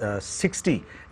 60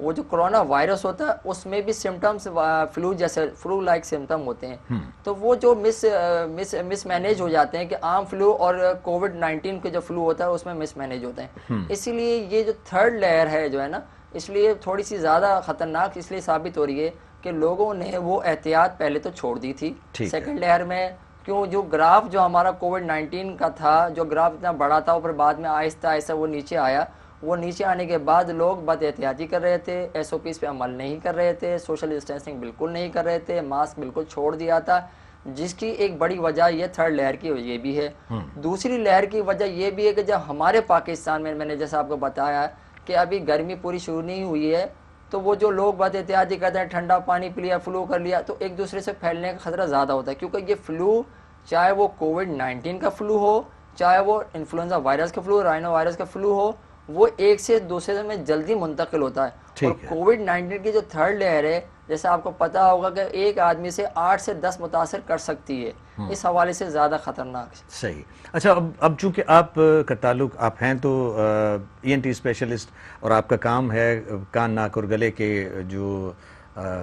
وہ جو corona virus ہوتا ہے اس میں بھی سمٹمس فلو جیسے فلو لائک سمٹم ہوتے ہیں. تو وہ جو مس مینیج ہو جاتے ہیں کہ عام فلو اور کووڈ-19 کے جو فلو ہوتا ہے اس میں مس مینیج ہوتے ہیں. اسی لیے یہ جو تھرڈ لیئر ہے جو ہے نا, اس لیے تھوڑی سی زیادہ خطرناک اس لیے ثابت ہو رہی ہے کہ لوگوں نے وہ احتیاط پہلے تو چھوڑ دی تھی. سیکنڈ لیئر میں کیوں جو گراف جو ہمارا کووڈ-19 کا تھا, جو گراف اتنا بڑا تھا, اوپر بعد میں آہستہ آہستہ وہ نیچے آیا. وہ نیچے آنے کے بعد لوگ بد احتیاطی کر رہے تھے, ایس او پیز پہ عمل نہیں کر رہے تھے, سوشل ڈسٹینسنگ بالکل نہیں کر رہے تھے, ماسک بالکل چھوڑ دیا تھا, جس کی ایک بڑی وجہ یہ تھرڈ لیئر کی یہ بھی ہے. دوسری لیئر کی وجہ یہ بھی ہے کہ جب ہمارے پاکستان میں نے جیسا آپ کو بتایا کہ ابھی گرمی پوری شروع نہیں ہوئی ہے, تو وہ جو لوگ بد احتیاطی کرتے ہیں, ٹھنڈا پانی پی لیا, فلو کر لیا, تو ایک دوسرے سے پھیلنے کا خطرہ زیادہ ہوتا ہے. کیونکہ یہ فلو چاہے وہ کووڈ-19 کا فلو ہو, چاہے وہ انفلوئنزا وائرس کا فلو, رائنو وائرس کا فلو ہو, وہ ایک سے دوسرے میں جلدی منتقل ہوتا ہے. اور کووڈ-19 کی جو تھرڈ لیئر ہے, جیسے آپ کو پتا ہوگا کہ ایک آدمی سے 8 سے 10 متاثر کر سکتی ہے, اس حوالے سے زیادہ خطرناک. صحیح. اچھا, اب چونکہ آپ کا تعلق, آپ ہیں تو ای این ٹی اسپیشلسٹ, اور آپ کا کام ہے کان, ناک اور گلے کے جو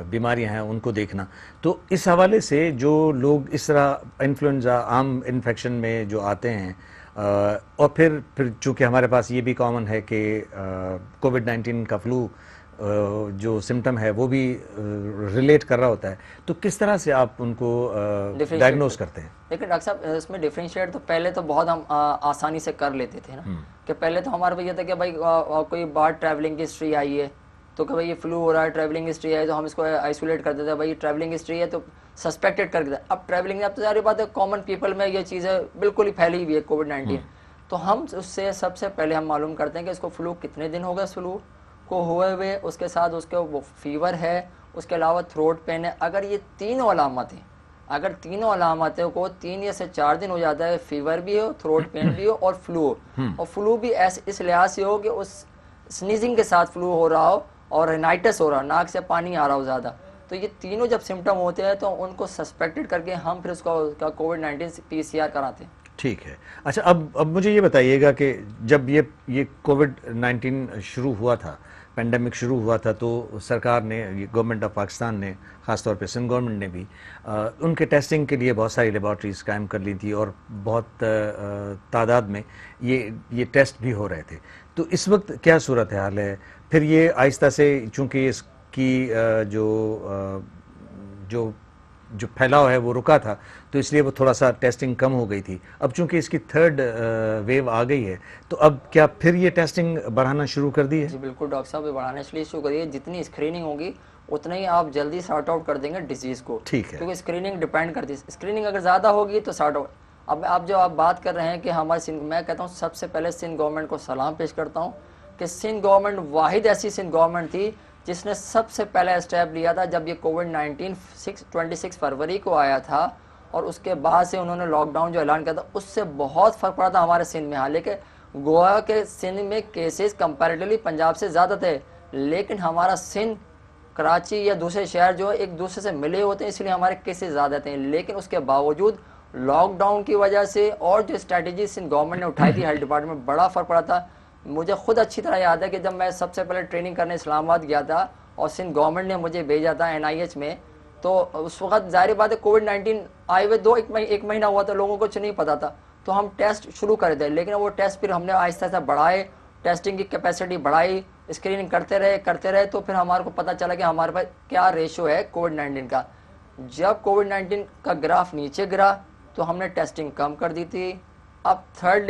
بیماریاں ہیں ان کو دیکھنا, تو اس حوالے سے جو لوگ اس طرح انفلوئنزا عام انفیکشن میں جو آتے ہیں, اور پھر چونکہ ہمارے پاس یہ بھی کامن ہے کہ کووڈ-19 کا فلو جو سمٹم ہے وہ بھی ریلیٹ کر رہا ہوتا ہے, تو کس طرح سے آپ ان کو ڈائگنوز کرتے ہیں؟ لیکن ڈاکٹر صاحب اس میں ڈیفرینشیٹ تو پہلے تو بہت ہم آسانی سے کر لیتے تھے نا, کہ پہلے تو ہمارے پاس یہ تھا کہ بھائی کوئی بار ٹریولنگ کی ہسٹری آئی ہے تو کہ بھائی یہ فلو ہو رہا ہے, ٹریولنگ ہسٹری ہے, تو ہم اس کو آئسولیٹ کر دیتے ہیں, بھائی ٹریولنگ ہسٹری ہے تو سسپیکٹڈ کر دیتے ہیں. اب ٹریولنگ, اب تو ساری بات ہے کامن پیپل میں یہ چیزیں بالکل ہی پھیلی ہوئی ہے کووڈ-19, تو ہم اس سے سب سے پہلے ہم معلوم کرتے ہیں کہ اس کو فلو کتنے دن ہو گئے فلو کو ہوئے ہوئے, اس کے ساتھ اس کو فیور ہے, اس کے علاوہ تھروٹ پین ہے. اگر یہ تینوں علامتیں, اگر تینوں علامتوں کو 3 یا 4 دن ہو جاتا ہے, فیور بھی ہو, تھروٹ پین بھی ہو اور فلو ہو, اور فلو بھی اس لحاظ سے ہو کہ اس سنیزنگ کے ساتھ فلو ہو رہا ہو اور رینائٹس ہو رہا, ناک سے پانی آ رہا ہو زیادہ, تو یہ تینوں جب سمٹم ہوتے ہیں تو ان کو سسپیکٹڈ کر کے ہم پھر اس کا کووڈ-19 PCR کراتے ہیں. ٹھیک ہے. اچھا, اب مجھے یہ بتائیے گا کہ جب یہ کووڈ-19 شروع ہوا تھا, پینڈیمک شروع ہوا تھا, تو سرکار نے, گورنمنٹ آف پاکستان نے, خاص طور پہ سندھ گورنمنٹ نے بھی ان کے ٹیسٹنگ کے لیے بہت ساری لیبارٹریز قائم کر لی تھی, اور بہت تعداد میں یہ ٹیسٹ بھی ہو رہے تھے. تو اس وقت کیا صورتحال ہے؟ پھر یہ آہستہ سے, چونکہ اس کی جو پھیلاؤ ہے وہ رکا تھا, تو اس لیے وہ تھوڑا سا ٹیسٹنگ کم ہو گئی تھی. اب چونکہ اس کی تھرڈ ویو آ گئی ہے, تو اب کیا پھر یہ ٹیسٹنگ بڑھانا شروع کر دی ہے؟ جی بالکل ڈاکٹر صاحب, یہ بڑھانا اس لیے شروع کریے, جتنی اسکریننگ ہوگی اتنا ہی آپ جلدی سارٹ آؤٹ کر دیں گے ڈیزیز کو. ٹھیک ہے. کیونکہ اسکریننگ ڈیپینڈ کرتی ہے, اسکریننگ اگر زیادہ ہوگی تو سارٹ آؤٹ. اب آپ جو آپ بات کر رہے ہیں کہ ہمارے سندھ, میں کہتا ہوں سب سے پہلے سندھ گورنمنٹ کو سلام پیش کرتا ہوں کہ سندھ گورنمنٹ واحد ایسی سندھ گورنمنٹ تھی جس نے سب سے پہلا اسٹیپ لیا تھا جب یہ کووڈ-19 26 فروری کو آیا تھا, اور اس کے بعد سے انہوں نے لاک ڈاؤن جو اعلان کیا تھا, اس سے بہت فرق پڑا تھا ہمارے سندھ میں. حالانکہ گوا کے سندھ میں کیسز کمپیریٹیولی پنجاب سے زیادہ تھے, لیکن ہمارا سندھ, کراچی یا دوسرے شہر جو ایک دوسرے سے ملے ہوتے ہیں, اس لیے ہمارے کیسز زیادہ تھے. لیکن اس کے باوجود لاک ڈاؤن کی وجہ سے اور جو اسٹریٹجی سندھ گورنمنٹ نے اٹھائی تھی, ہیلتھ ڈپارٹمنٹ میں بڑا فرق پڑا تھا. مجھے خود اچھی طرح یاد ہے کہ جب میں سب سے پہلے ٹریننگ کرنے اسلام آباد گیا تھا اور سندھ گورنمنٹ نے مجھے بھیجا تھا NIH میں, تو اس وقت ظاہر بات ہے کووڈ-19 آئے ہوئے ایک مہینہ ہوا تھا, لوگوں کو کچھ نہیں پتا تھا, تو ہم ٹیسٹ شروع کر دے. لیکن وہ ٹیسٹ پھر ہم نے آہستہ آہستہ بڑھائے, ٹیسٹنگ کی کیپیسٹی بڑھائی, اسکریننگ کرتے رہے, تو پھر ہمارے کو پتہ چلا کہ ہمارے پاس کیا ریشو ہے کووڈ-19 کا. جب کووڈ-19 کا گراف نیچے گرا تو ہم نے ٹیسٹنگ کم کر دی تھی. اب تھرڈ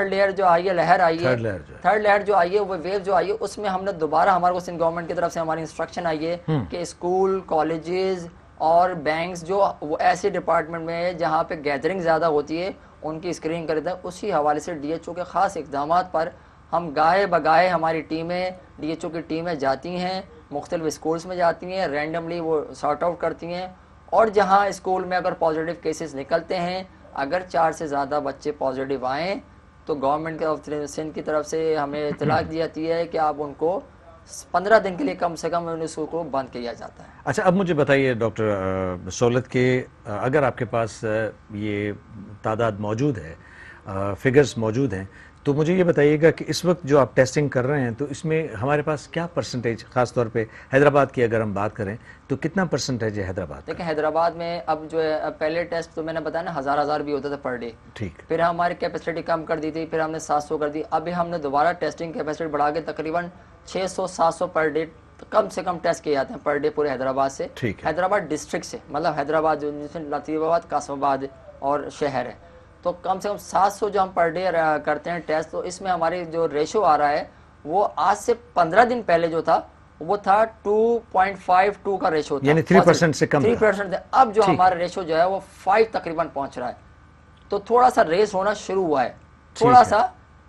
لیئر جو آئی ہے, لہر آئی ہے, تھرڈ لیئر جو آئی ہے, وہ ویو جو آئی ہے, اس میں ہم نے دوبارہ, ہمارے کو سندھ گورنمنٹ کی طرف سے ہماری انسٹرکشن آئی ہے کہ اسکول, کالجز اور بینکس جو وہ ایسے ڈپارٹمنٹ میں ہے جہاں پہ گیدرنگ زیادہ ہوتی ہے, ان کی اسکریننگ کرتے ہیں. اسی حوالے سے DHO کے خاص اقدامات پر ہم گاہے بگاہے ہماری ٹیمیں, DHO کی ٹیمیں جاتی ہیں, مختلف اسکولس میں جاتی ہیں, رینڈملی وہ سارٹ آؤٹ کرتی ہیں, اور جہاں اسکول میں اگر پازیٹیو کیسز نکلتے ہیں, اگر 4 سے زیادہ بچے پازیٹیو آئیں, تو گورنمنٹ کے سندھ کی طرف سے ہمیں اطلاع دی جاتی ہے کہ آپ ان کو 15 دن کے لیے کم سے کم ان اسکول کو بند کیا جاتا ہے. اچھا, اب مجھے بتائیے ڈاکٹر سہولت کہ اگر آپ کے پاس یہ تعداد موجود ہے, فگرز موجود ہیں, تو مجھے یہ بتائیے گا کہ اس وقت جو آپ ٹیسٹنگ کر رہے ہیں تو اس میں ہمارے پاس کیا پرسنٹیج، خاص طور پہ حیدرآباد کی اگر ہم بات کریں تو کتنا پرسنٹیج ہے حیدرآباد؟ دیکھیں حیدرآباد میں اب جو ہے پہلے ٹیسٹ تو میں نے بتایا نا ہزار بھی ہوتا تھا پر ڈے. ٹھیک. پھر ہماری کیپیسٹی کم کر دی تھی, پھر ہم نے 700 کر دی. ابھی ہم نے دوبارہ ٹیسٹنگ کیپیسٹی بڑھا کے تقریباً 600-700 پر ڈے کم سے کم ٹیسٹ کیے جاتے ہیں پر ڈے پورے حیدرآباد سے. حیدرآباد ڈسٹرکٹ سے, مطلب حیدرآباد جو جس میں لطیف آباد, قاسم آباد اور شہر ہے, تو کم سے کم 700 جو ہم پر ڈے کرتے ہیں ٹیسٹ. تو اس میں ہماری جو ریشو آ رہا ہے وہ آج سے 15 دن پہلے جو تھا وہ تھا 2.52 کا ریشو تھا, یعنی 3% سے کم, 3%. اب جو ہمارا ریشو جو ہے وہ 5 تقریباً پہنچ رہا ہے. تو تھوڑا سا ریس ہونا شروع ہوا ہے, تھوڑا سا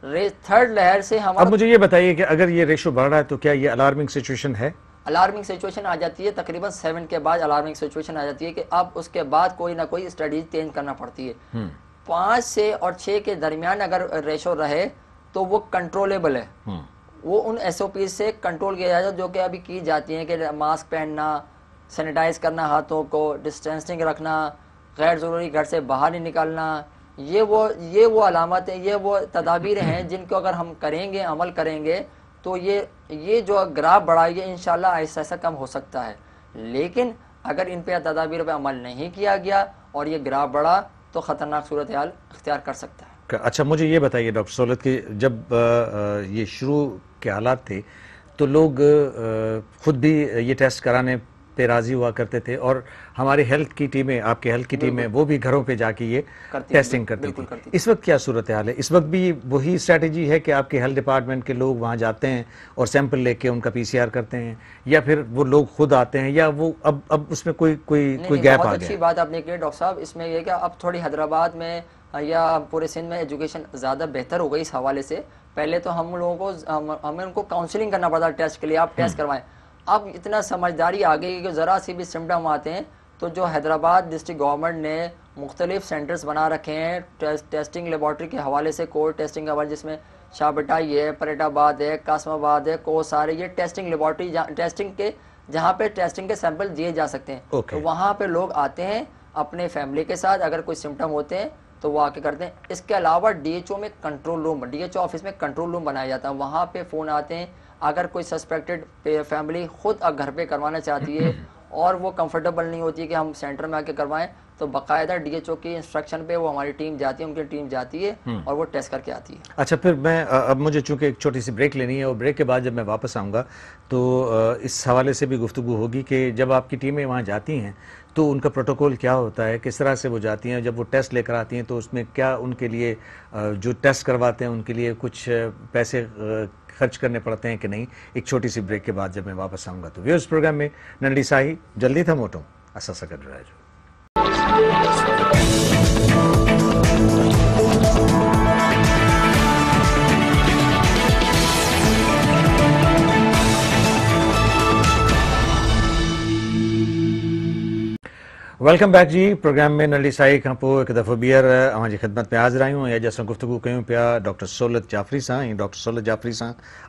ریس تھرڈ لہر سے ہمارا. اب مجھے یہ بتائیے کہ اگر یہ ریشو بڑھ رہا ہے تو کیا یہ الارمنگ سچویشن ہے؟ الارمنگ سچویشن آ جاتی ہے تقریباً 7 کے بعد. الارمنگ سچویشن آ جاتی ہے کہ اب اس کے بعد کوئی نہ کوئی اسٹریٹجی چینج کرنا پڑتی ہے. 5 سے اور 6 کے درمیان اگر ریشو رہے تو وہ کنٹرولیبل ہے, وہ ان ایس او پی سے کنٹرول کیا جاتا ہے جو کہ ابھی کی جاتی ہیں کہ ماسک پہننا, سینیٹائز کرنا ہاتھوں کو, ڈسٹینسنگ رکھنا, غیر ضروری گھر سے باہر نہیں نکالنا. یہ وہ علامتیں, یہ وہ تدابیر ہیں جن کو اگر ہم کریں گے, عمل کریں گے تو یہ جو گراف بڑھا ہے انشاءاللہ ایسا ایسا کم ہو سکتا ہے. لیکن اگر ان پہ تدابیر پہ عمل نہیں کیا گیا اور یہ گراف بڑھا تو خطرناک صورتحال اختیار کر سکتا ہے. اچھا مجھے یہ بتائیے ڈاکٹر سہولت کہ جب یہ شروع کے حالات تھے تو لوگ خود بھی یہ ٹیسٹ کرانے پہ راضی ہوا کرتے تھے, اور ہماری ہیلتھ کی ٹیمیں, آپ کے ہیلتھ کی ٹیمیں, وہ بھی گھروں پہ جا کے یہ ٹیسٹنگ کرتی تھی. اس وقت کیا صورتحال ہے؟ اس وقت بھی وہی اسٹریٹجی ہے کہ آپ کے ہیلتھ ڈپارٹمنٹ کے لوگ وہاں جاتے ہیں اور سیمپل لے کے ان کا پی سی آر کرتے ہیں, یا پھر وہ لوگ خود آتے ہیں, یا وہ اب اس میں کوئی گیپ آ گیا؟ بہت اچھی بات آپ نے کی ڈاکٹر صاحب. اس میں یہ کہ اب تھوڑی حیدرآباد میں یا پورے سندھ میں ایجوکیشن زیادہ بہتر ہو گئی اس حوالے سے. پہلے تو ہم لوگوں کو ہمیں ان کو کاؤنسلنگ کرنا پڑتا ٹیسٹ کے لیے, آپ ٹیسٹ کروائیں. اب اتنا سمجھداری آ گئی کہ ذرا سی بھی سمٹم آتے ہیں تو جو حیدرآباد ڈسٹرکٹ گورنمنٹ نے مختلف سینٹرز بنا رکھے ہیں ٹیسٹنگ لیبارٹری کے حوالے سے, کووڈ ٹیسٹنگ کے حوالے, جس میں شاہ بٹائی ہے, پریٹ آباد ہے, قاسم آباد ہے, کوسار ہے. یہ ٹیسٹنگ لیبارٹری ٹیسٹنگ کے جہاں پہ ٹیسٹنگ کے سیمپل دیے جا سکتے ہیں. تو وہاں پہ لوگ آتے ہیں اپنے فیملی کے ساتھ, اگر کوئی سمٹم ہوتے ہیں تو وہ آ کے کرتے ہیں. اس کے علاوہ ڈی ایچ او میں control room, D H O office میں کنٹرول روم بنایا جاتا ہے, وہاں پہ فون آتے ہیں. اگر کوئی سسپیکٹڈ فیملی خود گھر پہ کروانا چاہتی ہے اور وہ کمفرٹیبل نہیں ہوتی ہے کہ ہم سینٹر میں آ کے کروائیں, تو باقاعدہ ڈی ایچ او کی انسٹرکشن پہ وہ ہماری ٹیم جاتی ہے, ان کی ٹیم جاتی ہے اور وہ ٹیسٹ کر کے آتی ہے. اچھا پھر میں اب مجھے چونکہ ایک چھوٹی سی بریک لینی ہے, اور بریک کے بعد جب میں واپس آؤں گا تو اس حوالے سے بھی گفتگو ہوگی کہ جب آپ کی ٹیمیں وہاں جاتی ہیں تو ان کا پروٹوکول کیا ہوتا ہے, کس طرح سے وہ جاتی ہیں, جب وہ ٹیسٹ لے کر آتی ہیں تو اس میں کیا ان کے لیے جو ٹیسٹ کرواتے ہیں ان کے لیے کچھ پیسے خرچ کرنے پڑتے ہیں کہ نہیں. ایک چھوٹی سی بریک کے بعد جب میں واپس آؤں گا تو ویورز پروگرام میں ننڈی ساہی جلدی تھا موٹوں اسا سکر رہا جو. ویلکم بیک جی. پروگرام میں ننڈی سائی کھاں پو ایک دفعہ بیر اوہاں جی خدمت میں حاضر آیوں یا جیسا گفتگو کیوں پیا ڈاکٹر سہولت جعفری سان. ڈاکٹر سہولت جعفری سان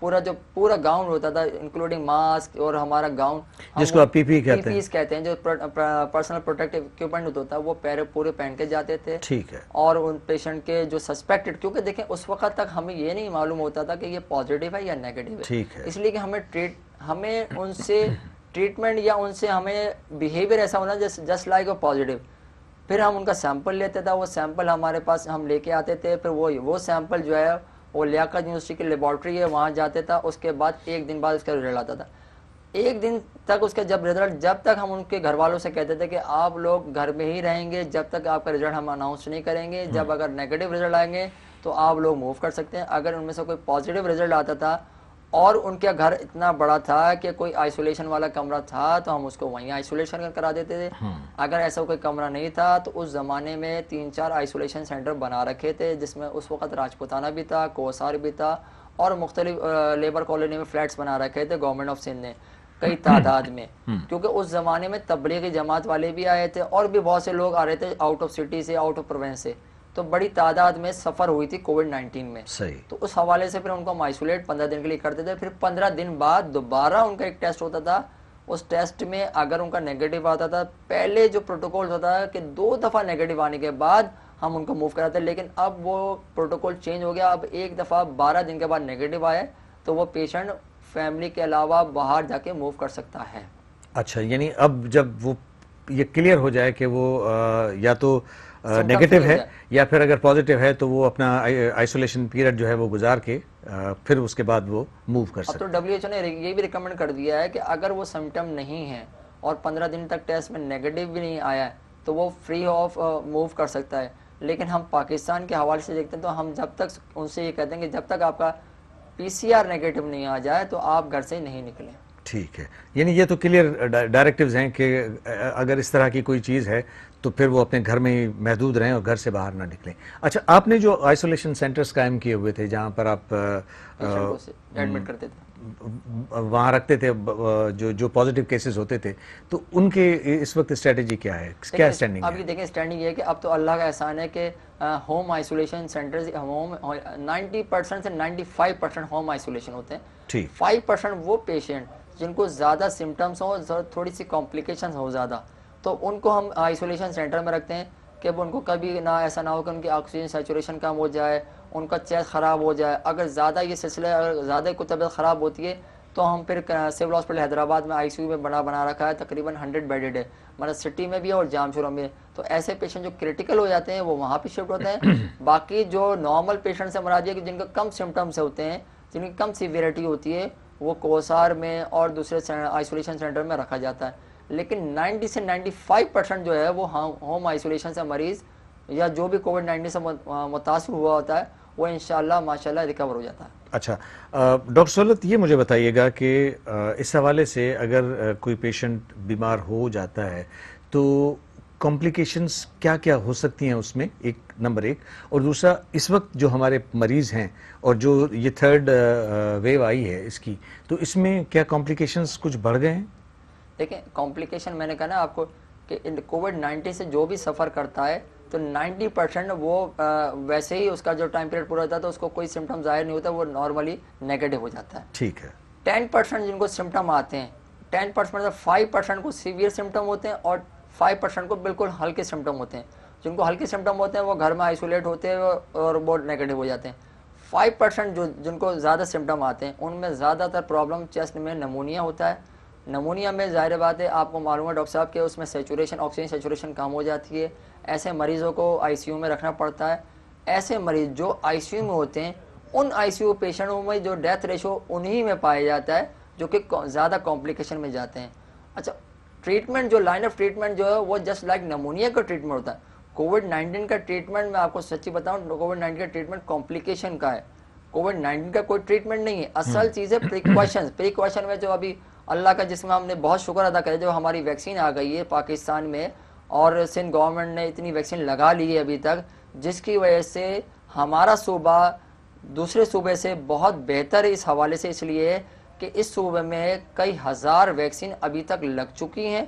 پورا گاؤن ہوتا تھا انکلوڈنگ ماسک اور ہمارا گاؤن جس کو آپ پی پی کہتے ہیں، کہتے ہیں، جو پرسنل پروٹیکٹیو اکوپمنٹ ہوتا ہے وہ پورے پہن کے جاتے تھے. ٹھیک ہے. اور ان پیشنٹ کے جو سسپیکٹڈ، کیونکہ دیکھیں اس وقت تک ہمیں یہ نہیں معلوم ہوتا تھا کہ یہ پازیٹیو ہے یا نیگیٹو ہے. ٹھیک ہے. اس لیے کہ ہمیں ان سے ٹریٹمنٹ یا ان سے ہمیں بیہیویئر ایسا ہونا جسٹ لائک اے پازیٹیو. پھر ہم ان کا سیمپل لیتے تھے، وہ سیمپل ہمارے پاس ہم لے کے آتے تھے. پھر وہ سیمپل جو ہے وہ لیاقت یونیورسٹی کی لیبارٹری ہے وہاں جاتے تھا. اس کے بعد 1 دن بعد اس کا رزلٹ آتا تھا. 1 دن تک اس کا جب تک ہم ان کے گھر والوں سے کہتے تھے کہ آپ لوگ گھر میں ہی رہیں گے جب تک آپ کا رزلٹ ہم اناؤنس نہیں کریں گے. جب اگر نیگیٹو رزلٹ آئیں گے تو آپ لوگ موو کر سکتے ہیں. اگر ان میں سے کوئی پازیٹیو رزلٹ آتا تھا اور ان کا گھر اتنا بڑا تھا کہ کوئی آئسولیشن والا کمرہ تھا تو ہم اس کو وہیں آئسولیشن کرا دیتے تھے. اگر ایسا کوئی کمرہ نہیں تھا تو اس زمانے میں 3-4 آئسولیشن سینٹر بنا رکھے تھے، جس میں اس وقت راجپوتانہ بھی تھا، کوسار بھی تھا، اور مختلف لیبر کالونی میں فلیٹس بنا رکھے تھے گورنمنٹ آف سندھ نے کئی تعداد میں. کیونکہ اس زمانے میں تبلیغی جماعت والے بھی آئے تھے اور بھی بہت سے لوگ آ رہے تھے آؤٹ آف سٹی سے، آؤٹ آف پروونس سے. تو بڑی تعداد میں سفر ہوئی تھی کووڈ-19 میں. صحیح. تو اس حوالے سے پھر ان کو ہم آئسولیٹ 15 دن کے لیے کرتے تھے. پھر 15 دن بعد دوبارہ ان کا ایک ٹیسٹ ہوتا تھا. اس ٹیسٹ میں اگر ان کا نیگیٹو آتا تھا، پہلے جو پروٹوکول ہوتا ہے کہ 2 دفعہ نیگیٹو آنے کے بعد ہم ان کو موو کراتے ہیں. لیکن اب وہ پروٹوکول چینج ہو گیا. اب 1 دفعہ 12 دن کے بعد نیگیٹو آئے تو وہ پیشنٹ فیملی کے علاوہ باہر جا کے موو کر سکتا ہے. اچھا، یعنی اب جب وہ یہ کلیئر ہو جائے کہ وہ یا تو نیگیٹو ہے یا پھر اگر پازیٹیو ہے تو وہ اپنا آئسولیشن پیریڈ جو ہے وہ گزار کے پھر اس کے بعد وہ موو کر سکتے ہیں. اب تو WHO نے یہ بھی ریکمینڈ کر دیا ہے کہ اگر وہ سمٹم نہیں ہے اور 15 دن تک ٹیسٹ میں نیگیٹو بھی نہیں آیا ہے تو وہ فری آف موو کر سکتا ہے. لیکن ہم پاکستان کے حوالے سے دیکھتے ہیں تو ہم جب تک ان سے یہ کہتے ہیں کہ جب تک آپ کا PCR نیگیٹو نہیں آ جائے تو آپ گھر سے نہیں نکلیں. ٹھیک ہے. یعنی یہ تو کلیئر ڈائریکٹیوز ہیں کہ اگر اس طرح کی کوئی چیز ہے تو پھر وہ اپنے گھر میں ہی محدود رہیں اور گھر سے باہر نہ نکلیں. اچھا، آپ نے جو آئسولیشن سینٹرز قائم کیے ہوئے تھے جہاں پر آپ ایڈمٹ کرتے تھے، وہاں رکھتے تھے جو پازیٹیو کیسز ہوتے تھے، تو ان کے اس وقت اسٹریٹجی کیا ہے، کیا اسٹینڈنگ ہے؟ اب یہ دیکھیں اسٹینڈنگ یہ ہے کہ اب تو اللہ کا احسان ہے کہ ہوم آئسولیشن سینٹرز 90% سے 95% ہوم آئسولیشن ہوتے ہیں. ٹھیک. 5% وہ پیشنٹ جن کو زیادہ سمٹمس ہوں، تھوڑی سی کمپلیکیشنز ہو زیادہ، تو ان کو ہم آئسولیشن سینٹر میں رکھتے ہیں کہ وہ ان کو کبھی نہ ایسا نہ ہو کہ ان کی آکسیجن سیچوریشن کم ہو جائے، ان کا چیسٹ خراب ہو جائے. اگر زیادہ یہ سلسلہ اگر زیادہ کوئی طبیعت خراب ہوتی ہے تو ہم پھر سول ہاسپٹل حیدرآباد میں ICU میں بنا رکھا ہے، تقریباً 100 بیڈڈ ہے، مطلب سٹی میں بھی ہے اور جام شورا میں. تو ایسے پیشنٹ جو کریٹیکل ہو جاتے ہیں وہ وہاں پہ شفٹ ہوتے ہیں. باقی جو نارمل پیشنٹ سے مراد یہ کہ جن کا کم سمٹمس ہوتے ہیں، جن کی کم سیویرٹی ہوتی ہے، وہ کوسار میں اور دوسرے آئسولیشن سینٹر میں رکھا جاتا ہے. لیکن 90 سے 95% جو ہے وہ ہوم آئسولیشن سے مریض یا جو بھی کووڈ-19 سے متاثر ہوا ہوتا ہے وہ انشاءاللہ ماشاءاللہ ریکور ہو جاتا ہے. اچھا ڈاکٹر سہولت، یہ مجھے بتائیے گا کہ اس حوالے سے اگر کوئی پیشنٹ بیمار ہو جاتا ہے تو کمپلیکیشنز کیا کیا ہو سکتی ہیں اس میں، نمبر 1، اور دوسرا اس وقت جو ہمارے مریض ہیں اور جو یہ 3rd ویو آئی ہے اس کی، تو اس میں کیا کمپلیکیشنز کچھ بڑھ گئے ہیں؟ دیکھیں کمپلیکیشن میں نے کہا نا آپ کو کہ کووڈ-19 سے جو بھی سفر کرتا ہے تو 90% وہ ویسے ہی اس کا جو ٹائم پیریڈ پورا ہوتا ہے تو اس کو کوئی سمٹم ظاہر نہیں ہوتا، وہ نارملی نیگیٹو ہو جاتا ہے. ٹھیک ہے. 10% جن کو سمٹم آتے ہیں، 10% 5% کو سیویئر سمٹم ہوتے ہیں اور 5% کو بالکل ہلکے سمٹم ہوتے ہیں. جن کو ہلکے سمٹم ہوتے ہیں وہ گھر میں آئسولیٹ ہوتے ہیں اور بہت نیگیٹو ہو جاتے ہیں. 5% جن کو زیادہ سمٹم آتے ہیں ان میں زیادہ تر پرابلم چیسٹ میں نمونیا ہوتا ہے. نمونیا میں ظاہر بات ہے آپ کو معلوم ہے ڈاکٹر صاحب کہ اس میں آکسیجن سیچوریشن کم ہو جاتی ہے. ایسے مریضوں کو ICU میں رکھنا پڑتا ہے. ایسے مریض جو ICU میں ہوتے ہیں ان ICU پیشنٹوں میں جو ڈیتھ ریشو انہی میں پایا جاتا ہے جو کہ زیادہ کمپلیکیشن میں جاتے ہیں. اچھا، ٹریٹمنٹ جو لائن آف ٹریٹمنٹ جو ہے وہ جسٹ لائک نمونیا کا ٹریٹمنٹ ہوتا ہے. کووڈ-19 کا ٹریٹمنٹ میں آپ کو سچی بتاؤں، کووڈ-19 کا ٹریٹمنٹ کمپلیکیشن کا ہے. کووڈ-19 کا کوئی ٹریٹمنٹ نہیں ہے. اصل چیز ہے پریکاشن میں جو ابھی اللہ کا جس میں ہم نے بہت شکر ادا کرے جو ہماری ویکسین آ گئی ہے پاکستان میں اور سندھ گورنمنٹ نے اتنی ویکسین لگا لی ہے ابھی تک، جس کی وجہ سے ہمارا صوبہ دوسرے صوبے سے بہت بہتر ہے اس حوالے سے، اس لیے کہ اس صوبے میں کئی ہزار ویکسین ابھی تک لگ چکی ہیں،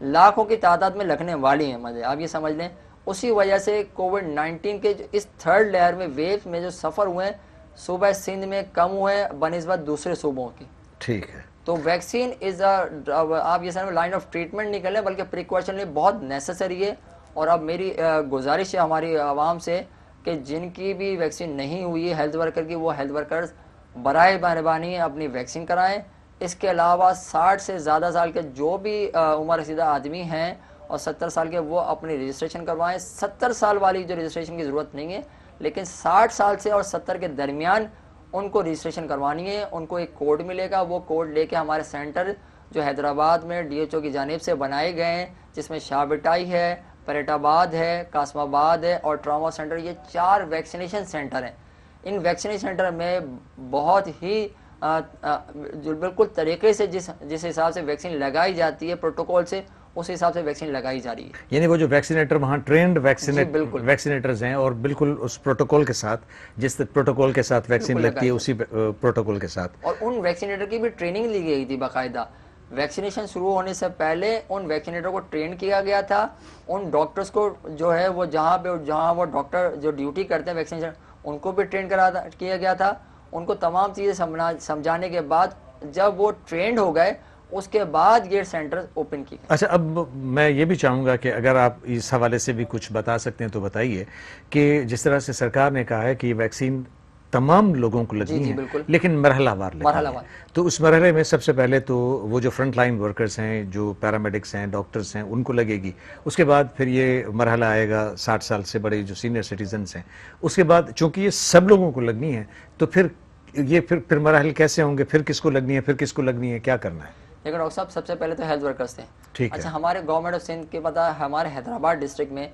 لاکھوں کی تعداد میں لگنے والی ہیں. مجھے آپ یہ سمجھ لیں اسی وجہ سے کووڈ-19 کے اس 3rd لیئر میں ویو میں جو سفر ہوئے ہیں صوبہ سندھ میں کم ہوئے ہیں بنسبت دوسرے صوبوں کی. ٹھیک ہے. تو ویکسین از آپ یہ سمجھ لائن آف ٹریٹمنٹ نہیں کر لیں بلکہ پریکاشنلی بہت نیسسری ہے. اور اب میری گزارش ہے ہماری عوام سے کہ جن کی بھی ویکسین نہیں ہوئی ہے ہیلتھ ورکر کی, وہ ہیلتھ ورکرز برائے مہربانی اپنی ویکسین کرائیں. اس کے علاوہ 60 سے زیادہ سال کے جو بھی عمر رسیدہ آدمی ہیں اور 70 سال کے, وہ اپنی رجسٹریشن کروائیں. 70 سال والی جو رجسٹریشن کی ضرورت نہیں ہے, لیکن 60 سال سے اور 70 کے درمیان ان کو رجسٹریشن کروانی ہے. ان کو ایک کوڈ ملے گا, وہ کوڈ لے کے ہمارے سینٹر جو حیدرآباد میں DHO کی جانب سے بنائے گئے ہیں, جس میں شاہبٹائی ہے, پریٹ آباد ہے, قاسم آباد ہے اور ٹراما سینٹر, یہ 4 ویکسینیشن سینٹر ہیں. ان ویکسینیشن سینٹر میں بہت ہی جو بالکل طریقے سے جس حساب سے ویکسین لگائی جاتی ہے پروٹوکول سے, اس حساب سے ویکسین لگائی جا رہی ہے. یعنی وہ جو ویکسینیٹر وہاں ٹرینڈ ویکسینیٹرز ہیں اور بالکل اس پروٹوکول کے ساتھ, جس پروٹوکول کے ساتھ ویکسین لگتی ہے اسی پروٹوکول کے ساتھ. اور ان ویکسینیٹر کی بھی ٹریننگ لی گئی تھی باقاعدہ. ویکسینیشن شروع ہونے سے پہلے ان ویکسینیٹر کو ٹرین کیا گیا تھا. ان ڈاکٹرز کو جو ہے وہ جہاں وہ ڈاکٹر جو ڈیوٹی کرتے ہیں ویکسینیشن, ان کو بھی ٹرین کیا گیا تھا. ان کو تمام چیزیں سمجھانے کے بعد جب وہ ٹرینڈ ہو گئے, اس کے بعد یہ سینٹر اوپن کی. اچھا, اب میں یہ بھی چاہوں گا کہ اگر آپ اس حوالے سے بھی کچھ بتا سکتے ہیں تو بتائیے کہ جس طرح سے سرکار نے کہا ہے کہ یہ ویکسین تمام لوگوں کو لگنی ہے لیکن مرحلہ وار لگنی ہے, تو اس مرحلے میں سب سے پہلے تو وہ جو فرنٹ لائن ورکرز ہیں, جو پیرامیڈکس ہیں, ڈاکٹرز ہیں, ان کو لگے گی. اس کے بعد پھر یہ مرحلہ آئے گا 60 سال سے بڑے جو سینئر سٹیزنز ہیں. اس کے بعد چونکہ یہ سب لوگوں کو لگنی ہے تو پھر مراحل کیسے ہوں گے, پھر کس کو لگنی ہے, پھر کس کو لگنی ہے, کیا کرنا ہے؟ لیکن ڈاکٹر صاحب سب سے پہلے تو ہیلتھ ورکرز تھے. ٹھیک ہے. اچھا, ہمارے گورنمنٹ آف سندھ کے پتہ ہے ہمارے حیدرآباد ڈسٹرکٹ میں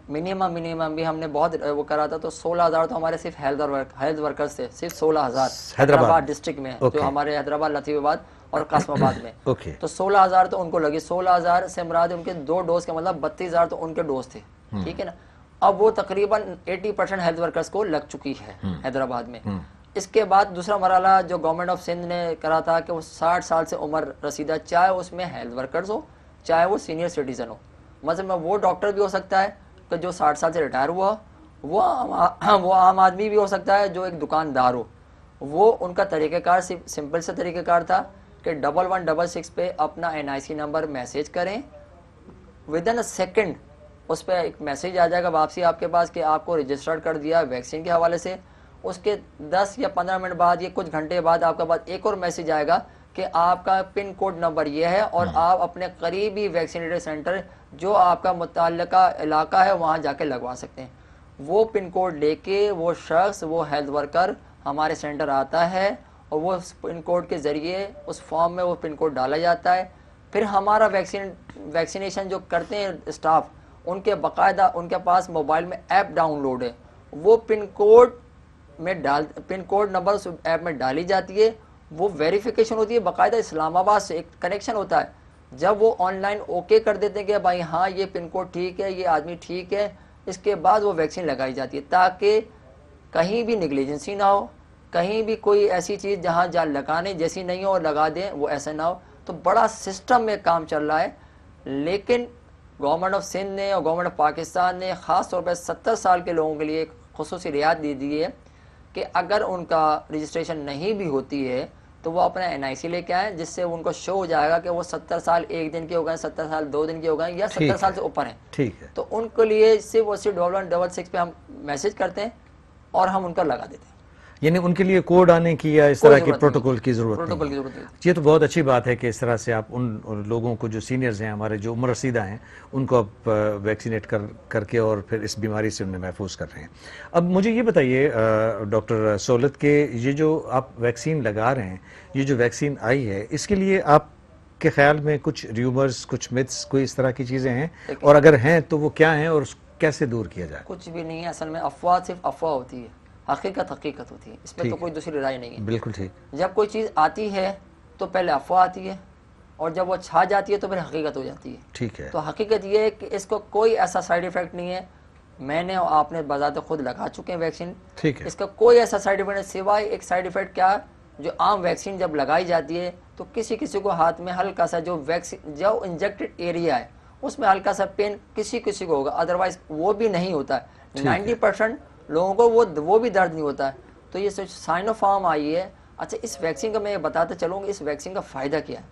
منیمم بھی ہم نے بہت وہ کرا تھا, تو 16,000 تو ہمارے صرف ہیلتھ ورکرز تھے, صرف 16,000 حیدرآباد ڈسٹرکٹ میں, جو ہمارے حیدرآباد, لطیف آباد اور قاسم آباد میں. تو 16,000 تو ان کو لگی. 16,000 سے مراد ان کے 2 ڈوز کا مطلب 32,000 تو ان کے ڈوز تھے. ٹھیک ہے نا. اب وہ تقریباً 80% ہیلتھ ورکرز کو لگ چکی ہے حیدرآباد میں. اس کے بعد دوسرا مرحلہ جو گورنمنٹ آف سندھ نے کرا تھا کہ وہ 60 سال سے عمر رسیدہ, چاہے اس میں ہیلتھ ورکرز ہو چاہے وہ سینئر سٹیزن ہو. مثلا وہ ڈاکٹر بھی ہو سکتا ہے کہ جو 60 سال سے ریٹائر ہوا, وہ عام آدمی بھی ہو سکتا ہے جو ایک دکاندار ہو. وہ ان کا طریقہ کار سمپل سے طریقہ کار تھا کہ 1166 پہ اپنا NIC نمبر میسیج کریں, ودن اے سیکنڈ اس پہ ایک میسیج آ جائے گا واپسی آپ کے پاس کہ آپ کو رجسٹرڈ کر دیا ویکسین کے حوالے سے. اس کے 10 یا 15 منٹ بعد یا کچھ گھنٹے بعد آپ کے پاس ایک اور میسیج آئے گا کہ آپ کا پن کوڈ نمبر یہ ہے اور آپ اپنے قریبی ویکسینیٹر سینٹر جو آپ کا متعلقہ علاقہ ہے وہاں جا کے لگوا سکتے ہیں. وہ پن کوڈ لے کے وہ شخص, وہ ہیلتھ ورکر ہمارے سینٹر آتا ہے اور وہ پن کوڈ کے ذریعے اس فارم میں وہ پن کوڈ ڈالا جاتا ہے. پھر ہمارا ویکسینیشن جو کرتے ہیں اسٹاف, ان کے باقاعدہ ان کے پاس موبائل میں ایپ ڈاؤن لوڈ ہے. وہ پن کوڈ نمبر اس ایپ میں ڈالی جاتی ہے, وہ ویریفیکیشن ہوتی ہے باقاعدہ اسلام آباد سے ایک کنیکشن ہوتا ہے. جب وہ آن لائن اوکے کر دیتے ہیں کہ بھائی ہاں یہ پن کوڈ ٹھیک ہے, یہ آدمی ٹھیک ہے, اس کے بعد وہ ویکسین لگائی جاتی ہے تاکہ کہیں بھی نگلیجنسی نہ ہو, کہیں بھی کوئی ایسی چیز جہاں لگانے جیسی نہیں ہو اور لگا دیں وہ ایسا نہ ہو. تو بڑا سسٹم میں کام چل رہا ہے. لیکن گورنمنٹ آف سندھ نے اور گورنمنٹ آف پاکستان نے خاص طور پہ 70 سال کے لوگوں کے لیے ایک خصوصی رعایت دے دی ہے کہ اگر ان کا رجسٹریشن نہیں بھی ہوتی ہے تو وہ اپنا NIC لے کے آئیں, جس سے ان کو شو ہو جائے گا کہ وہ 70 سال 1 دن کے ہو گئے, 70 سال 2 دن کے ہو گئے یا 70 سال سے اوپر ہیں. ٹھیک ہے. تو ان کے لیے صرف 1166 پہ ہم میسج کرتے ہیں اور ہم ان کا لگا دیتے ہیں. یعنی ان کے لیے کوڈ آنے کی یا اس طرح کی پروٹوکول کی ضرورت نہیں. یہ تو بہت اچھی بات ہے کہ اس طرح سے آپ ان لوگوں کو جو سینئرز ہیں, ہمارے جو عمر رسیدہ ہیں, ان کو آپ ویکسینیٹ کر کے اور پھر اس بیماری سے انہیں محفوظ کر رہے ہیں. اب مجھے یہ بتائیے ڈاکٹر سہولت کہ یہ جو آپ ویکسین لگا رہے ہیں, یہ جو ویکسین آئی ہے, اس کے لیے آپ کے خیال میں کچھ ریومرز, کچھ متس, کوئی اس طرح کی چیزیں ہیں, اور اگر ہیں تو وہ کیا ہیں اور کیسے دور کیا جائے؟ کچھ بھی نہیں ہے اصل میں. افواہ صرف افواہ ہوتی ہے, حقیقت ہوتی ہے, اس میں تو کوئی دوسری رائے نہیں ہے. بالکل ٹھیک. جب کوئی چیز آتی ہے تو پہلے افواہ آتی ہے اور جب وہ چھا جاتی ہے تو پھر حقیقت ہو جاتی ہے. ٹھیک ہے. تو حقیقت یہ ہے کہ اس کو کوئی ایسا سائیڈ ایفیکٹ نہیں ہے. میں نے اور آپ نے بذات خود لگا چکے ہیں ویکسین. ٹھیک ہے. اس کا کوئی ایسا سائیڈ ایفیکٹ نہیں, سوائے ایک سائیڈ ایفیکٹ کیا, جو عام ویکسین جب لگائی جاتی ہے تو کسی کو ہاتھ میں ہلکا سا جو انجیکٹڈ ایریا ہے اس میں ہلکا سا پین کسی کو ہوگا, ادروائز وہ بھی نہیں ہوتا ہے. 90% لوگوں کو وہ بھی درد نہیں ہوتا ہے. تو یہ سائنوفارم آئی ہے. اچھا اس ویکسین کا میں بتاتا چلوں کہ اس ویکسین کا فائدہ کیا ہے.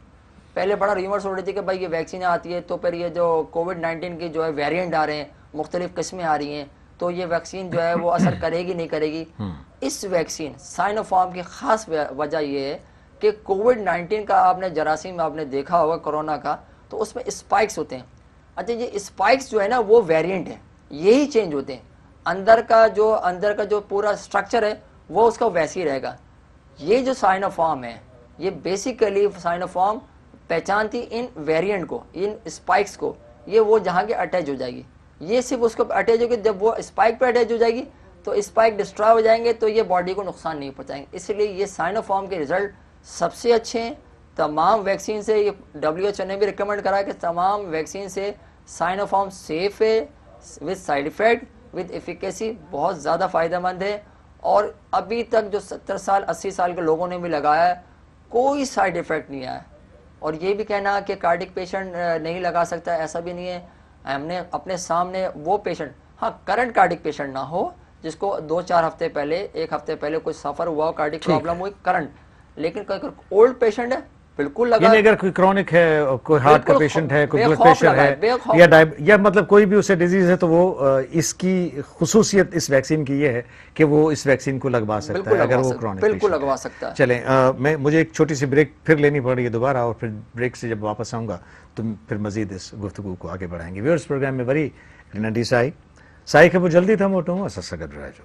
پہلے بڑا ریمرس ہو رہی تھی کہ بھائی یہ ویکسین آتی ہے تو پھر یہ جو کووڈ-19 کی جو ہے ویریئنٹ آ رہے ہیں, مختلف قسمیں آ رہی ہیں, تو یہ ویکسین جو ہے وہ اثر کرے گی نہیں کرے گی. اس ویکسین سائنوفارم کی خاص وجہ یہ ہے کہ کووڈ-19 کا آپ نے جراثیم میں آپ نے دیکھا ہوگا کرونا کا, تو اس میں اسپائکس ہوتے ہیں. اچھا یہ اسپائکس جو ہے نا وہ ویریئنٹ ہے, یہی چینج ہوتے ہیں. اندر کا جو پورا اسٹرکچر ہے وہ اس کا ویسے ہی رہے گا. یہ جو سائنوفارم ہے یہ بیسیکلی سائنوفارم پہچانتی ان ویریئنٹ کو, ان اسپائکس کو, یہ وہ جہاں کے اٹیچ ہو جائے گی. یہ صرف اس کو اٹیچ ہوگی, جب وہ اسپائک پہ اٹیچ ہو جائے گی تو اسپائک ڈسٹرائے ہو جائیں گے تو یہ باڈی کو نقصان نہیں پہنچائیں گے. اس لیے یہ سائنوفارم کے رزلٹ سب سے اچھے ہیں تمام ویکسین سے. یہ WHO نے بھی ریکمینڈ کرا کہ تمام ویکسین سے سائنوفارم سیف ہے, with side effect, with efficacy, بہت زیادہ فائدہ مند ہے. اور ابھی تک جو 70 سال 80 سال کے لوگوں نے بھی لگایا ہے کوئی سائیڈ افیکٹ نہیں آیا. اور یہ بھی کہنا کہ کارڈک پیشنٹ نہیں لگا سکتا, ایسا بھی نہیں ہے. ہم نے اپنے سامنے وہ پیشنٹ, ہاں کرنٹ کارڈک پیشنٹ نہ ہو جس کو 2-4 ہفتے پہلے 1 ہفتے پہلے کوئی سفر ہوا ہو, کارڈک پرابلم ہوئی کرنٹ, لیکن کوئی اولڈ پیشنٹ ہے بالکل لگا. یعنی اگر کوئی کرونک ہے, کوئی ہارٹ کا پیشنٹ ہے, کوئی بلڈ پریشر ہے یا مطلب کوئی بھی اسے ڈیزیز ہے, تو وہ اس کی خصوصیت اس ویکسین کی یہ ہے کہ وہ اس ویکسین کو لگوا سکتا ہے اگر وہ کرونک بالکل لگوا سکتا ہے. چلیں مجھے ایک چھوٹی سی بریک پھر لینی پڑ رہی ہے دوبارہ, اور پھر بریک سے جب واپس آؤں گا تو پھر مزید اس گفتگو کو آگے بڑھائیں گے. ویورز پروگرام میں وری ننڈی سائی کے وہ جلدی تھا موٹوں اسا سگد راجو.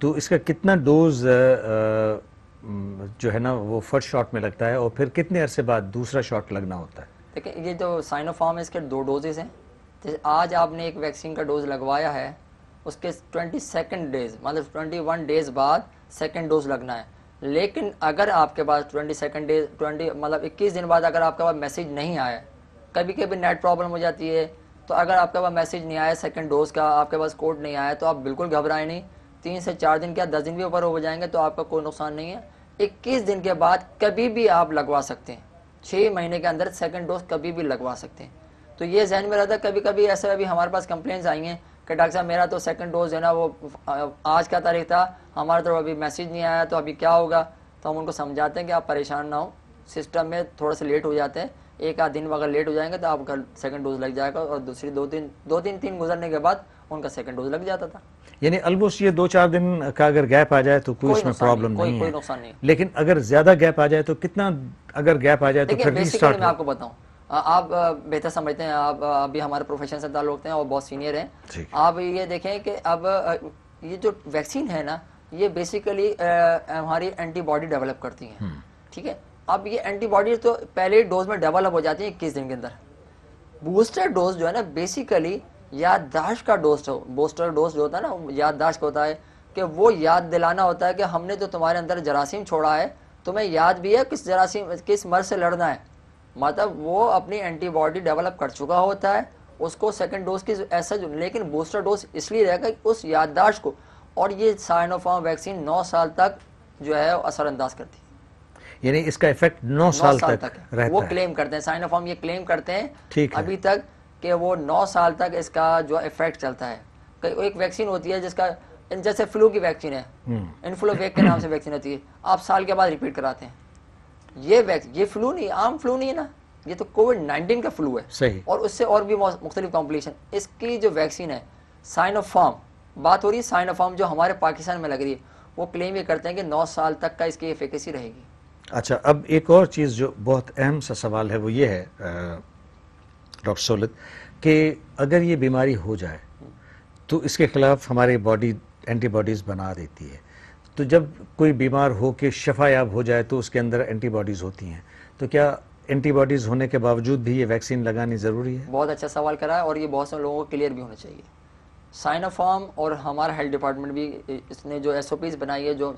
تو اس کا کتنا ڈوز جو ہے نا وہ فرسٹ شاٹ میں لگتا ہے اور پھر کتنے عرصے بعد دوسرا شاٹ لگنا ہوتا ہے؟ دیکھیں یہ جو سائنوفارم ہے اس کے 2 ڈوزز ہیں. جیسے آج آپ نے ایک ویکسین کا ڈوز لگوایا ہے, اس کے 22 ڈیز مطلب 21 ڈیز بعد سیکنڈ ڈوز لگنا ہے. لیکن اگر آپ کے پاس 22 ڈیز 20 مطلب 21 دن بعد اگر آپ کے پاس میسیج نہیں آیا, کبھی کبھی نیٹ پرابلم ہو جاتی ہے, تو اگر آپ کے پاس میسیج نہیں آیا سیکنڈ ڈوز کا, آپ کے پاس کوڈ نہیں آیا, تو آپ بالکل گھبرائیں نہیں. 3 سے 4 دن کیا 10 دن بھی اوپر ہو جائیں گے تو آپ کا کوئی نقصان نہیں ہے. 21 دن کے بعد کبھی بھی آپ لگوا سکتے ہیں. 6 مہینے کے اندر سیکنڈ ڈوز کبھی بھی لگوا سکتے ہیں. تو یہ ذہن میں رہتا ہے. کبھی کبھی ایسا ابھی ہمارے پاس کمپلینس آئی ہیں کہ ڈاکٹر صاحب میرا تو سیکنڈ ڈوز ہے نا وہ آج کا تاریخ تھا, ہمارا تو ابھی میسیج نہیں آیا, تو ابھی کیا ہوگا. تو ہم ان کو سمجھاتے ہیں کہ آپ پریشان نہ ہوں, سسٹم میں تھوڑا سا لیٹ ہو جاتے ہیں, 1 آدھ دن اگر لیٹ ہو جائیں گے تو آپ کا سیکنڈ ڈوز لگ جائے گا, اور دوسری 2-3 گزرنے کے بعد ان کا سیکنڈ ڈوز لگ جاتا تھا. یعنی آلموسٹ یہ 2-4 دن کا اگر گیپ آ جائے تو کوئی اس میں پرابلم نہیں ہے, کوئی نقصان نہیں. لیکن اگر زیادہ گیپ آ جائے تو کتنا, اگر گیپ آ جائے تو پھر بیسیکلی میں آپ کو بتاؤں, آپ بہتر سمجھتے ہیں, آپ ابھی ہمارے پروفیشن سے تعلق رکھتے ہیں اور بہت سینئر ہیں. آپ یہ دیکھیں کہ اب یہ جو ویکسین ہے نا, یہ بیسیکلی ہماری اینٹی باڈی ڈیولپ کرتی ہیں. ٹھیک ہے, اب یہ اینٹی باڈی تو پہلے ڈوز میں ڈیولپ ہو جاتی ہیں 21 دن کے اندر. بوسٹر ڈوز جو ہے نا بیسیکلی یادداشت کا ڈوز, بوسٹر ڈوز جو ہوتا ہے نا یادداشت کا ہوتا ہے, کہ وہ یاد دلانا ہوتا ہے کہ ہم نے جو تمہارے اندر جراثیم چھوڑا ہے تمہیں یاد بھی ہے کس جراثیم کس مرض سے لڑنا ہے. مطلب وہ اپنی اینٹی باڈی ڈیولپ کر چکا ہوتا ہے, اس کو سیکنڈ ڈوز کی ایسا, لیکن بوسٹر ڈوز اس لیے رہے گا اس یادداشت کو, اور یہ سائنوفارم ویکسین 9 سال تک جو ہے اثر انداز کرتی ہے. یعنی اس کا ایفیکٹ 9 سال تک رہتا ہے. وہ کلیم کرتے ہیں, سائنوفارم یہ کلیم کرتے ہیں ابھی تک کہ وہ 9 سال تک اس کا جو ایفیکٹ چلتا ہے. ایک ویکسین ہوتی ہے جس کا جیسے فلو کی ویکسین ہے, انفلوویک کے نام سے ویکسین ہوتی ہے, آپ سال کے بعد ریپیٹ کراتے ہیں. یہ فلو نہیں, عام فلو نہیں ہے نا, یہ تو کووڈ-19 کا فلو ہے. صحیح. اور اس سے اور بھی مختلف کمپلیکیشن. اس کی جو ویکسین ہے سائنوفارم, بات ہو رہی ہے سائنوفارم جو ہمارے پاکستان میں لگ رہی ہے, وہ کلیم یہ کرتے ہیں کہ 9 سال تک کا اس کی ایفیکیسی رہے گی. اچھا, اب ایک اور چیز جو بہت اہم سا سوال ہے وہ یہ ہے ڈاکٹر سہولت, کہ اگر یہ بیماری ہو جائے تو اس کے خلاف ہماری باڈی اینٹی باڈیز بنا دیتی ہے, تو جب کوئی بیمار ہو کے شفا یاب ہو جائے تو اس کے اندر اینٹی باڈیز ہوتی ہیں, تو کیا اینٹی باڈیز ہونے کے باوجود بھی یہ ویکسین لگانی ضروری ہے؟ بہت اچھا سوال کرا ہے, اور یہ بہت سے لوگوں کو کلیئر بھی ہونا چاہیے. سائنوفارم اور ہمارا ہیلتھ ڈپارٹمنٹ بھی اس نے جو SOPs بنائی ہے, جو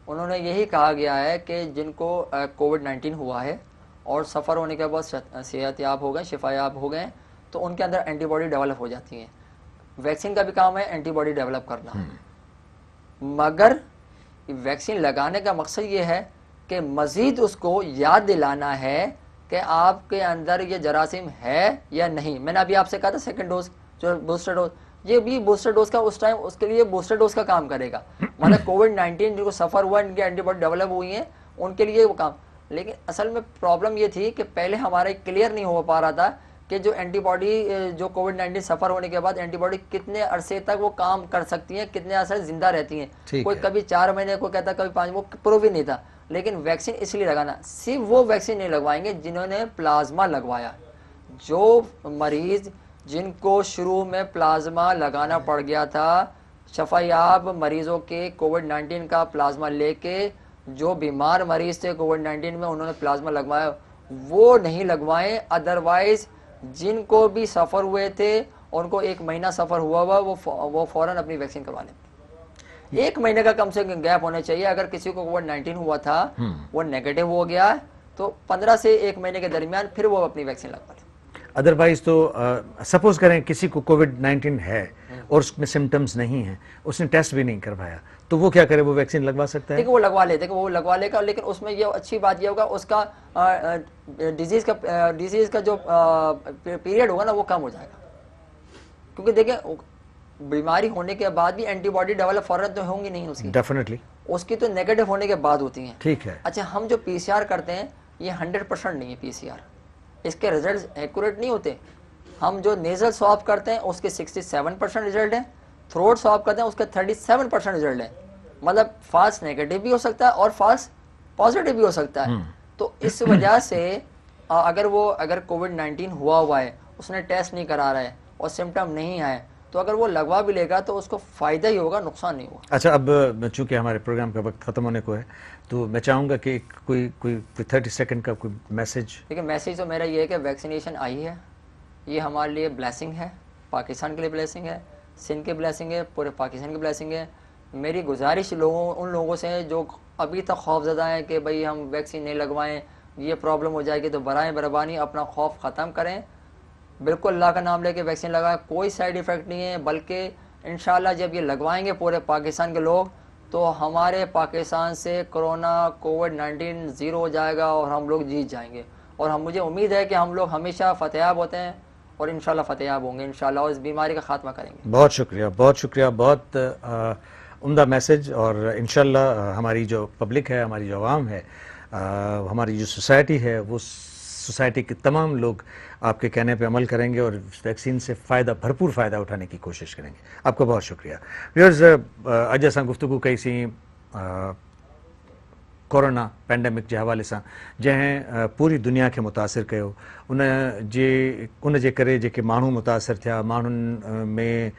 انہوں نے یہی کہا گیا ہے کہ جن کو کووڈ-19 ہوا ہے اور سفر ہونے کے بعد صحت یاب ہو گئے, شفا یاب ہو گئے, تو ان کے اندر اینٹی باڈی ڈیولپ ہو جاتی ہیں. ویکسین کا بھی کام ہے اینٹی باڈی ڈیولپ کرنا, مگر ویکسین لگانے کا مقصد یہ ہے کہ مزید اس کو یاد دلانا ہے کہ آپ کے اندر یہ جراثیم ہے یا نہیں. میں نے ابھی آپ سے کہا تھا سیکنڈ ڈوز جو بوسٹر ڈوز, یہ بھی بوسٹر ڈوز کا اس ٹائم اس کے لیے بوسٹر ڈوز کا کام کرے گا. مطلب کووڈ-19 جو سفر ہوا, ان کی اینٹی باڈی ڈیولپ ہوئی ہیں, ان کے لیے وہ کام. لیکن اصل میں پرابلم یہ تھی کہ پہلے ہمارے کلیئر نہیں ہو پا رہا تھا کہ جو اینٹی باڈی جو کووڈ-19 سفر ہونے کے بعد اینٹی باڈی کتنے عرصے تک وہ کام کر سکتی ہیں, کتنے عرصے زندہ رہتی ہیں. کوئی کبھی 4 مہینے کو کہتا, کبھی 5, وہ پروو ہی نہیں تھا. لیکن ویکسین اس لیے لگانا, صرف وہ ویکسین نہیں لگوائیں گے جنہوں نے پلازما لگوایا. جو مریض جن کو شروع میں پلازما لگانا پڑ گیا تھا, شفا یاب مریضوں کے کووڈ-19 کا پلازما لے کے, جو بیمار مریض تھے کووڈ-19 میں انہوں نے پلازما لگوایا, وہ نہیں لگوائیں. ادروائز جن کو بھی سفر ہوئے تھے اور ان کو 1 مہینہ سفر ہوا وہ فوراً اپنی ویکسین کروا لیں. 1 مہینے کا کم سے کم گیپ ہونا چاہیے. اگر کسی کو کووڈ-19 ہوا تھا, وہ نیگیٹو ہو گیا, تو 15 سے 1 مہینے کے درمیان پھر وہ اپنی ویکسین لگوا لیں. ادروائز تو سپوز کریں کسی کو کووڈ-19 ہے اور اس میں سمٹمز نہیں ہیں, اس نے ٹیسٹ بھی نہیں کروایا, تو وہ کیا کرے, وہ ویکسین لگوا سکتا ہے؟ دیکھیں وہ لگوا لے, وہ لگوا لے گا, لیکن اس میں یہ اچھی بات یہ ہوگا اس کا ڈیزیز کا جو پیریڈ ہوگا نا وہ کم ہو جائے گا. کیونکہ دیکھیں بیماری ہونے کے بعد بھی اینٹی باڈی ڈیولپ فوراً تو ہوں گی نہیں اس کی, ڈیفینیٹلی اس کی تو نیگیٹو ہونے کے بعد ہوتی ہیں. ٹھیک ہے. اچھا, ہم جو PCR کرتے ہیں یہ 100% نہیں ہے PCR, اس کے ریزلٹس ایکوریٹ نہیں ہوتے. ہم جو نیزل سواب کرتے ہیں اس کے 67% ریزلٹ ہیں, تھروٹ سواب کرتے ہیں اس کے 37% ریزلٹ ہیں. مطلب فالس نیگیٹو بھی ہو سکتا ہے اور فالس پازیٹیو بھی ہو سکتا ہے. تو اس وجہ سے اگر کووڈ-19 ہوا ہے, اس نے ٹیسٹ نہیں کرا رہا ہے اور سمٹم نہیں آئے, تو اگر وہ لگوا بھی لے گا تو اس کو فائدہ ہی ہوگا, نقصان نہیں ہوگا. اچھا, اب چونکہ ہمارے پروگرام کا وقت ختم ہونے کو ہے تو میں چاہوں گا کہ کوئی 30 سیکنڈ کا کوئی میسج. دیکھیں میسیج تو میرا یہ ہے کہ ویکسینیشن آئی ہے, یہ ہمارے لیے بلیسنگ ہے, پاکستان کے لیے بلیسنگ ہے, سندھ کے بلیسنگ ہے, پورے پاکستان کی بلیسنگ ہے. میری گزارش ان لوگوں سے جو ابھی تک خوف زدہ ہیں کہ بھئی ہم ویکسین نہیں لگوائیں, یہ پرابلم ہو جائے گی, تو برائے مہربانی اپنا خوف ختم کریں, بالکل اللہ کا نام لے کے ویکسین لگائیں. کوئی سائیڈ ایفیکٹ نہیں ہے, بلکہ انشاءاللہ جب یہ لگوائیں گے پورے پاکستان کے لوگ تو ہمارے پاکستان سے کرونا کووڈ-19 زیرو ہو جائے گا اور ہم لوگ جیت جائیں گے. اور مجھے امید ہے کہ ہم لوگ ہمیشہ فتح ہوتے ہیں اور انشاءاللہ فتح ہوں گے انشاءاللہ, اور اس بیماری کا خاتمہ کریں گے. بہت شکریہ, بہت شکریہ, بہت عمدہ میسج. اور انشاءاللہ ہماری جو پبلک ہے, ہماری جو عوام ہے, ہماری جو سوسائٹی ہے, وہ سوسائٹی کے تمام لوگ آپ کے کہنے پہ عمل کریں گے اور ویکسین سے بھرپور فائدہ اٹھانے کی کوشش کریں گے. آپ کا بہت شکریہ. ویورز, اج اساں گفتگو کئی سی کورونا پینڈیمک کے حوالے سے جنہیں پوری دنیا کے متاثر کیو, ان جے کرے جے مانو متاثر تھیا, مانن میں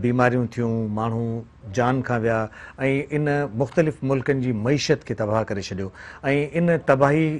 بیماریوں تھیوں, مانو جان کھا ویا, ان مختلف ملکن کی معیشت کے تباہ کرے چھڈیو. ان تباہی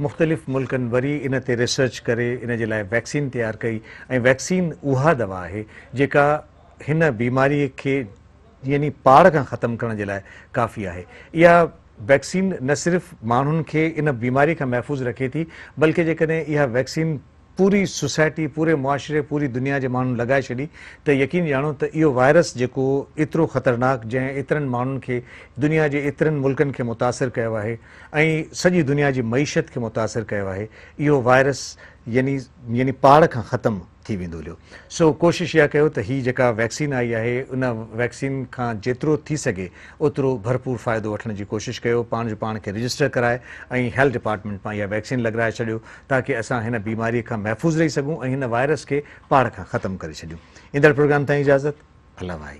مختلف ملکن وری ان تے ریسرچ کرے ان جے لائے ویکسین تیار کئی. ویکسین اها دوا ہے جیکا ہن بیماری کے یعنی پاڑ کا ختم کرنے کے لئے کافی ہے. یہ ویکسین نہ صرف مانن کے ان بیماری کا محفوظ رکھے تھی, بلکہ جے یہ ویکسین پوری سوسائٹی, پورے معاشرے, پوری دنیا کے مانن لگائے چڑی تو یقین جانو تو یہ وائرس جو اترو خطرناک جن اترن مانن کے دنیا کے اترن ملکن کے متاثر کیا ہے, سجی دنیا کی معیشت کے متاثر کیا ہے, یہ وائرس یعنی پاڑ کا ختم تھی ویندو لو. سو کوشش یہ کرو تو ہی جکا ویکسین آئی ہے ان ویکسین کا جترو تھی سکے اترو بھرپور فائدہ وٹھنے کی کوشش کرو. پان کے رجسٹر کرائے ہیلتھ ڈپارٹمنٹ میں یہ ویکسین لگائے چھڈیو تاکہ اساں ان بیماری کا محفوظ رہی سکوں, ان وائرس کے پاڑ کا ختم کر چھڈیوں. اندر پروگرام تائیں اجازت. اللہ بھائی.